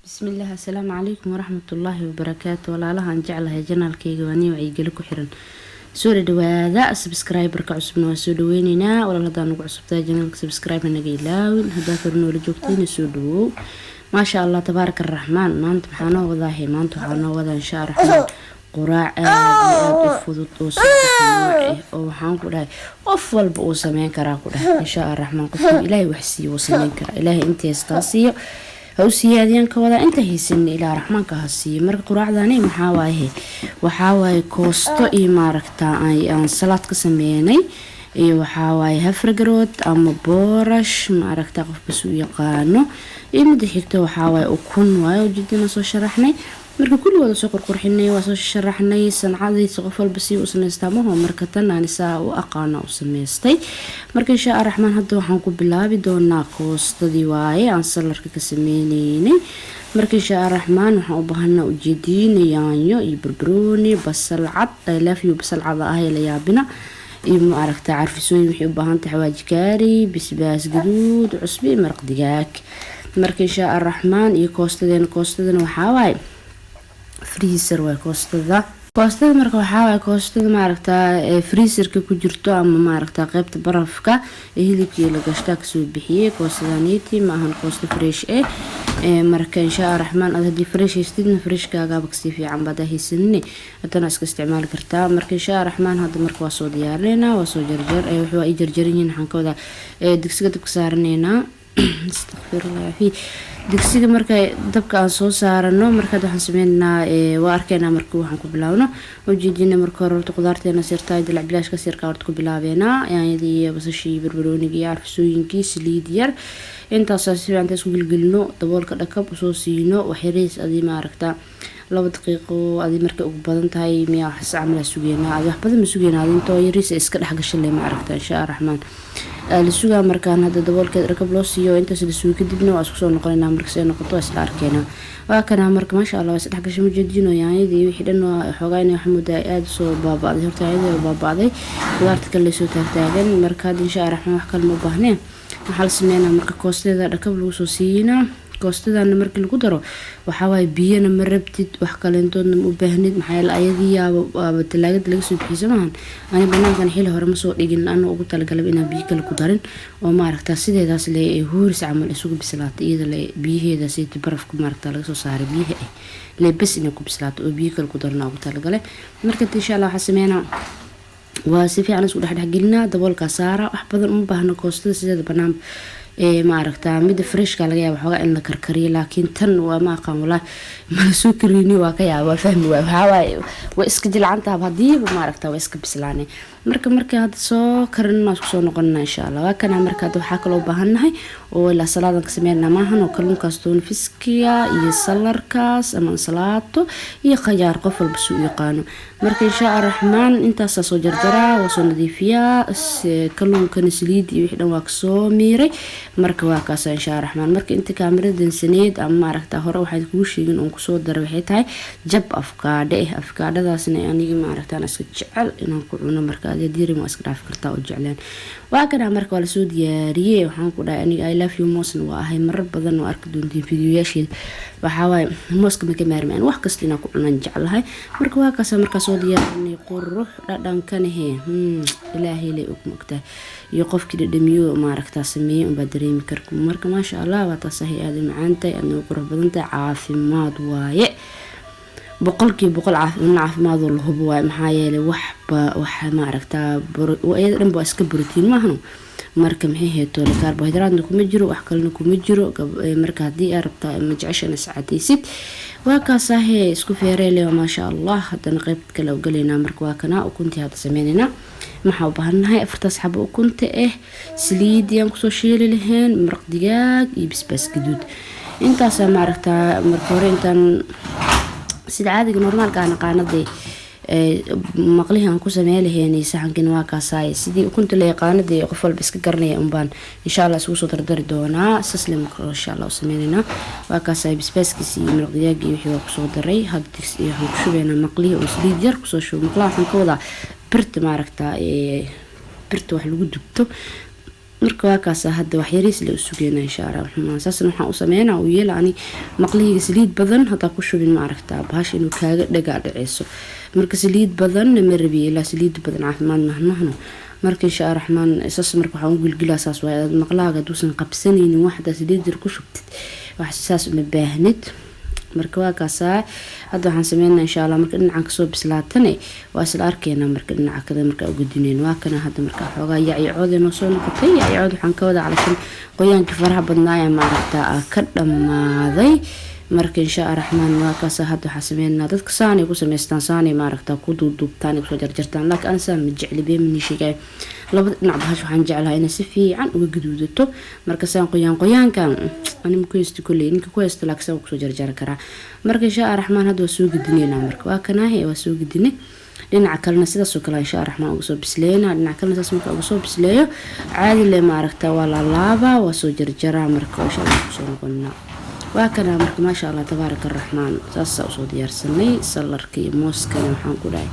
بسم الله السلام عليكم ورحمة الله وبركاته ولا لها نجعلها جنال كيغواني وعيقلكو حرن سوري دوادا سبسكرايبر كعصبنا وسودوينينا ولا لدى نقع عصبتا جنال سبسكرايبر نقي لاوين هدا كرنو لجوكتين سودو ما شاء الله تبارك الرحمن ما انت محانا وضاهي ما انت محانا وضا ان شاء الرحمن قراع فضط وصدق نوعي وحان كلها أفضل بقوة مين كرا كلها إن شاء الرحمن قفتم إلهي وحسي وصمين كرا إلهي انت يستاسي هو سيادين كودا انت هيسن إلى رحمن كهسي مرق قراع داني محاواي وحاواي كوستو إي ماركتا أي أن صلاة كسميني إي وحاواي هفرقرود أما بورش ماركتا قف بسو يقانو إي مدي حكتو وحاواي أكون واي وجدنا سو شرحني marka kulli wada soo qurqurxinay waa soo sharaxnay sancadii qof walba si uu sameystamaho marka tan aan isaa u aqaana u sameystay marka insha Allah raxmaan hadda waxaan ku bilaabi doonaa koostadii waaye aan salarka ka sameeynay marka insha Allah raxmaan waxaan u baahanaa ujeedin yaanyo iyo barbarooni basal cad I love you basal cad ah la yaabina iyo ma aragta carfisooyin wixii u baahan tahay xawaaji kaari bisbaas gaduud cusbi maraq digaag marka insha Allah raxmaan iyo koostadana waxa waaye freezer way koostada marka waxa way koostada ma aragta freezerka ku jirto ama ma aragta qaybta barafka hilibkii la gashtaa ka soo bixiyay koostadaaniiti ma ahan koosta fresh marka insha Allah raxmaan hadii fresh istidna freshkaaga si fiican baad haysanini hadana iska isticmaal kartaa marka insha Allah raxmaan hadda marka waa soo diyaarinayna waa soo jarjar wuxuu ay jarjarin waxaan ka wada digsiga dabka saaranayna astaghfirullah fi digsiga marka dabka aan soo saarano marka waxaan sameeynaa waa arkeena marka waxaan ku bilaawno ujeedina marka hore qudaarteena sirtaay dalac bilaashka sirka horta ku bilaabeena yaanyadii basashii barbarooniga iyo arfisooyinkii saliid yar intaas si fiican isku gilgilno daboolka dhakab soo siino wax yareys adii ma aragta 2 daqiiqo adii marka ugu badan tahay miya saacad la sugeena adii wax badan ma sugeena intoo yareys iska dhax gashay ma aragta insha Allah raxmaan la sugaa markaan hadda daboolkeed rakab loo siiyo intaas la suugo kadibna waa isku soo noqonayna marka ay noqoto isla arkeena waa kana marka ma sha Allah saddex gashay mujeedino yaanyadii wixii dhan waa xogaayna xamuuda aad soo baabaaday horta ayada baabaaday qudaarta kale soo taagtaagan marka insha Allah raxmaan wax kale ma baahneen waxa la sameeynaa marka koostada rakab lagu soo siina koostadana markii lagu daro waxa way biyana ma rabtid wax kale intoodna u baahnid maxay la ayadii yaaba talaagada laga soo bixiyay samahan ani banaankan xilli hore ma soo dhigin aan ugu talagalay inaan biyo kale ku darin oo ma aragta sideedaas leey huuris amal isugu bislaatay iyada leey biyaheeda si barafku ma aragta laga soo saaray biyaha leey bas inay ku bislaato oo biyo kale ku darna ugu talagalay marka insha Allah waxa sameeynaa waa si fiican isku dhax gelinaa daboolka saara wax badan uma baahna koostada sideeda banaan ma aragta mid fresh ka laga yaabo xogaa in la karkariyo laakiin tan waa ma aqaan walaa ma soo karini waa ka yaabo fahmi waxa waa iska jilcanta hadii ma aragta waa iska bislaanay marka hadda soo karina isku soo noqonaa insha Allah waa kana marka waxa kale u baahanahay oo la salaadan ka sameeyna maahan oo kalluunkaas toon fiskiya iyo salarkaas ama salaato iyo qajaar qof walba soo yaqaano marka insha Allah raxmaan intaas soo jarjara waa soo nadiifiyaa kalluunkan saliid iyo wixii dhan waa ka soo miiray marka waa kaas insha Allah raxmaan marka inta kaamiradan saneed ama aragta hore waxay ku sheegin oo ku soo daray waxay tahay jab afkaadadaasna aniga ma aragtaan iska jecel inaan ku cuno marka aad diiri ma iska dhaaf kartaa oo jeclaan waa kana marka wala soo diyaariyay waxaan ku dhahay aniga I love you moosna waa ahay marar badan oo arki doontiin fiidiyoyaasheed waxa way mooska ma ka maarmaan wax kasta inaan ku cunan jecelahay marka waa kaas marka soo diyaarinay qurux dhadhankan ilaahay lay ugu mugtaa iyo qofkii dhadhamiyo ma aragta sameeyay oo dareemi karku marka ma sha Allah waa tasahay aad macaantay aad qurux badan tahay caafimaad waaye boqolkiiba caafimaad oo la hubo waa maxaa yeelay waxa ma aragta ayada dhan baa iska borotiin maahan marka maxay heeto karbohaydraadna kuma jiro wax kalena kuma jiro marka hadii aad rabto ma jeceshahay saacadaysid waa kaasahee isku feereelay ma sha Allah hadana qayb kale u galeena marka waa kana ukuntii hada sameeynaa maxaa u baahanahay 4 xabo ukunta saliid yaan ku soo shiili lahayn maraq digaag iyo basbaas gaduud intaas ma aragta marka hore intaan sida caadiga normaalka aan qaanaday maqlihan ku sameeyay saxankan waa kaasay sidii ukunta la yaqaanay qof walba iska garanaya baan insha Allah isku soo dardari doonaa saslim insha Allah sameeynaa waa kaasay basbaaskiisa iyo maraq digaag iyo wixii ku soo daray hadii waxaan ku shubeynaa maqlihi oo saliid yar ku soo shubo maqlaha waxaan ka wada birta ma aragta birta wax lagu dubto marka waa kaas hadda wax yariis la sugeena insha Allah raxmaan saasna waxaan u sameeynaa oo yeelani maqliga saliid badan hada ku shubin ma aragtaa bahash inuu kaaga dhaga dhaceyso marka saliid badan ma rabi ilaa saliid badan caafimaad mahno marka insha Allah raxmaan saas marka waxaan u gilgilaa saas waa maqlaaga duusan qabsanaynin waxda saliid ku shubtid wax saas uma baahnid marka waa kaas hadda waxaan sameeynaa insha Allah marka dhinacan ka soo bislaatane waa isla arkeena marka dhinaca kale marka ugu dineen waa kana hadda marka xoogaa yacyoodeen soo noqotay yacyood waxaan ka wada calashan qoyaankii faraha badnaaya ma aragtaa ka dhamaaday marka insha Allah raxmaan waa kaas hadda waxaan sameeynaa dadka saanay ku sameystaan saanay ma aragtaa ku duubtaan ku soo jarjartaan laakiin aan saan ma jecli beemni shigay labada dhinac bahash waxaan jeclahay in si fiican uga gaduudato marka saan qoyaankan anima ku haysto kulay ninka ku haysto laakiin ku soo jarjar karaa marka insha Allah raxmaan hadda waa soo gudinayna marka waa kanaahay waa soo gudinay dhinaca kalena sidaas oo kale insha Allah raxmaan uga soo bisleeyna dhinaca kalena saas marka uga soo bisleeyo caadi le ma aragtaa waa la laaba waa soo jarjaraa marka insha Allah ku soo noqonaa waa kana marka ma sha Allah tabaaraka raxmaan saas soo diyaarsanay salarkii mooskana waxaan ku dhahay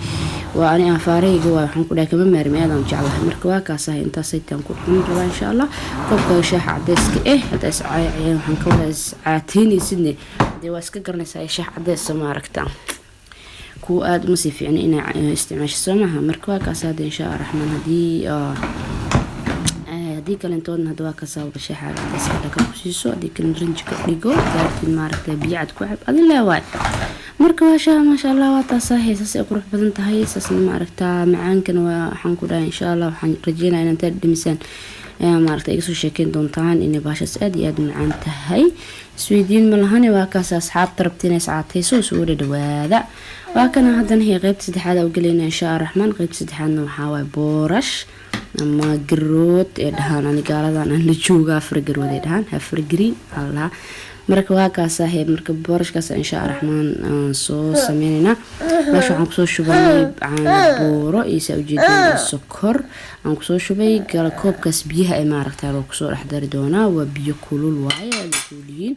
waa ani afaareyga waxaan ku dhahay kama maarmay aad aan jeclahay marka waa kaas inta saytaan ku xun rabaa insha Allah qofka shaax cadeyska hada iscaayay waxaan ka wada iscaateynaysidne waa iska garanaysaa shaax cadeys ma aragtaa ku aad ma si fiicna inay isticmaasho soomaha marka waa kaas insha Allah raxmaan hadii kalentoodna hadda waa ka saawba shaaxaaga iska ka kusiiso hadii kale ranji ka dhigo laakiin maaragtay biyad ku xab adin leewaay marka waa shaa ma sha Allah waa taas heesas ay qurux badan tahay saasna maaragtaa macaankana waxaan ku dhahay insha Allah waxaan rajeynayaa inaan taad dhimisaan maaragtay iga soo sheekeen doontaan in baashas aad iyo aad macaan tahay isweydiin ma lahan waa kaas asxaabta rabtiin ay saacatayso soo dhawaada waa kana hadan hay qaybta saddexaad oo galeena insha Allah raxmaan qaybta saddexaadna waxa way boorash ama garood ee dhahaan ani gaaladan aan la jooga afar garood ee dhahaan afar green Allah marka waa kaas marka boorashkaas insha Allah raxmaan soo sameeynaa meesha waxaan ku soo shubay caano booro iyo ujeedada sokor aan ku soo shubay gal koobkaas biyaha ay maaragtaa loo ku soo dhaxdari doonaa waa biyo kulul waaye suuliyin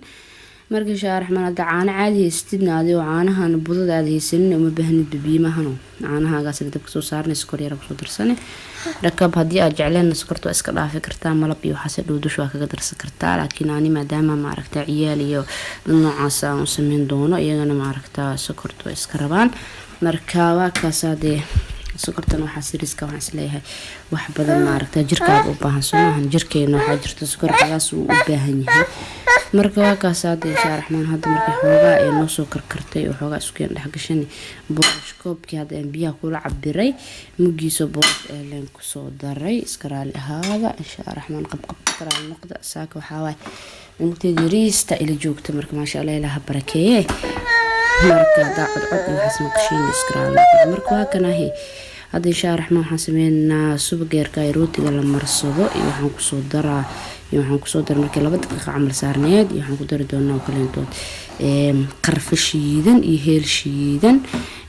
marka insha Allah raxmaan hada caano caadi haystidna adoo caanahan budada aad haysanin uma baahnid biimahano caanahaaga sida dabka soo saarnay sokor yar ku soo darsanay rakab hadii aad jecleen sokorto iska dhaafi kartaa malab iyo waxa dhow dush waa kaga darsan kartaa laakiin ani maadaama ma aragtaa ciyaal iyo noocaas aan sameyn doono iyagana ma aragtaa sokorto iska rabaan marka waa kaasade sokortan waxa siriska waxaan isleeyahay wax badan ma aragtaa jirkaaga u baahan soomahan jirkeena waxa jirta sokor xagaas uu u baahan yahay marka waa kaasade insha Allah raxmaan hadda marka xoogaa ay noo soo karkartay oo xoogaa isku dhex gashan boorash koobkii hadda aan biyaha kula cabiray mugiiso boorash leen ku soo daray iska raali ahaada insha Allah raxmaan qabqab karaal noqda saaka waxa way intii yariista ila joogta marka ma sha Allah ilaaha barakeeye marka daacad cod iyo xasma qashin iska raali marka waa kanaahi hadda insha Allah raxmaan waxaan sameeynaa subageerka ay rootiga la marsado iyo waxaan ku soo daraa iyo waxaan ku soo dar markii 2 daqiiqo camal saarneed iyo waxaan ku dari doonaa kaleentood qarfa shiidan iyo heel shiidan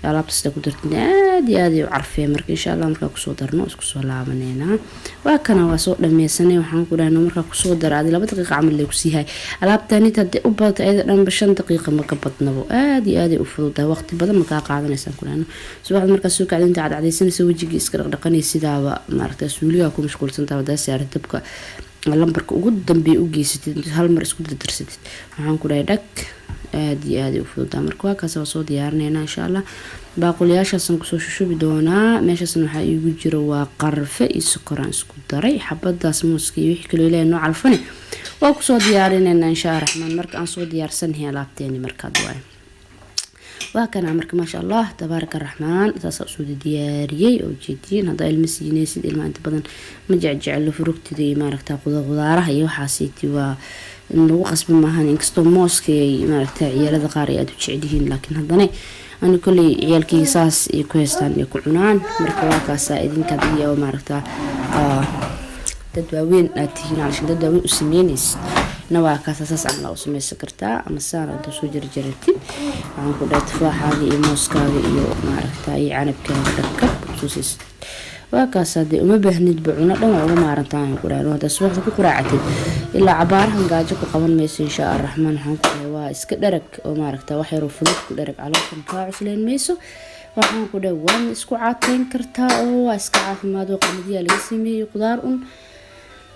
alaabta ku dartay aad iyo aad u carfay marka insha Allah marka ku soo darno isku soo laabaneena waa kana waa soo dhameysanay waxaan ku dhahnaa marka ku soo daraad 2 daqiiqo camal leeyo ku siihay alaabtani tad u baad ay dhan 5 daqiiqo ma ka badnabo aad iyo aad u fududahay waqti badan ma ka qaadanaysan ku dhahnaa subaxda marka soo kacdinta cadcadaysanaysa wajiga iska dhaqdhaqanay sidaaba maaragtay suuliga ku mashquulsan tahay wada saaray dabka lambarka ugu dambeeyay u geysatid hal mar isku dardarsatid waxaan ku dhahay dhag aad iyo aad u fududaa marka waa kaas soo diyaarinayna insha Allah baaquliyashaasaan ku soo shubi doonaa meeshaasna waxa igu jiro waa qarfe iyo sokor aan isku daray xabadaas muuska iyo wixii kale ilaa nooc alfane waa ku soo diyaarinayna insha Allah raxmaan marka aan soo diyaarsanahay alaabteeni marka duway waa kana marka ma sha Allah tabaaraka raxmaan saas soo diyaariyay oo jeedin hada ilmasiinaysid ilma inta badan ma jecel furugtida iyo maaragtaa qudaaraha iyo waxaasiti waa inuu qasbi maahan inkastoo mooska ay maaragtaa ciyaalada qaar ay aad u jecelihiin laakiin haddana ani kulli ciyaalkii saas ay ku haystaan ay ku cunaan marka waa kaas idinka iyo maaragtaa dad waaweyn aad tihiin calaashan dad waaweyn u sameynaysid nawaa kaas saas aan la sameeysan kartaa ama saan aad soo jarjaratid waxaan ku dhahay tufaaxaaga iyo mooskaaga iyo maaragtaa iyo canabkaaga dhakab suusis waa kaas hadii uma baahnid buuno dhan uga maarantaan ku dhahay wada subaxda ku quraacatid ilaa cabaarahan gaajo ku qaban mayso insha Allah raxmaan waxaan ku dhahay waa iska dharag oo maaragtaa wax yar oo fudud ku dharag caloosha ka cusleen mayso waxaan ku dhahay waan isku caateyn kartaa oo waa iska caafimaad oo qamadiya laga sameeyo qudaar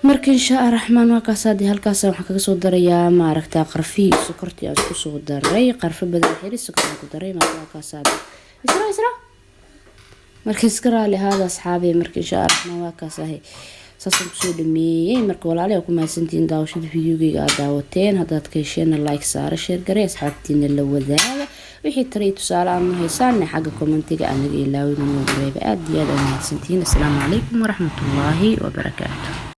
marka insha Allah raxmaan waa kaasadi halkaas waxaan kaga soo darayaa ma aragtaa qarfi sokorti aan isku soo daray qarfi badan xiri sokor ku daray marka kaasadi isra marka iska raali hada asxaabi marka insha Allah raxmaan waa kaasahay saasan kusoo dhameeyay marka walaalahay ku maasantiin daawashada videoga aad daawateen hadaad ka hesheen like saar share garee asxaabtiina la wadaaga wixii taray tusaale aan haysaan xagga commentiga anaga ilaawina noo reeba aad iyo aad u mahadsantiin assalaamu calaykum waraxmatullaahi wabarakaatuh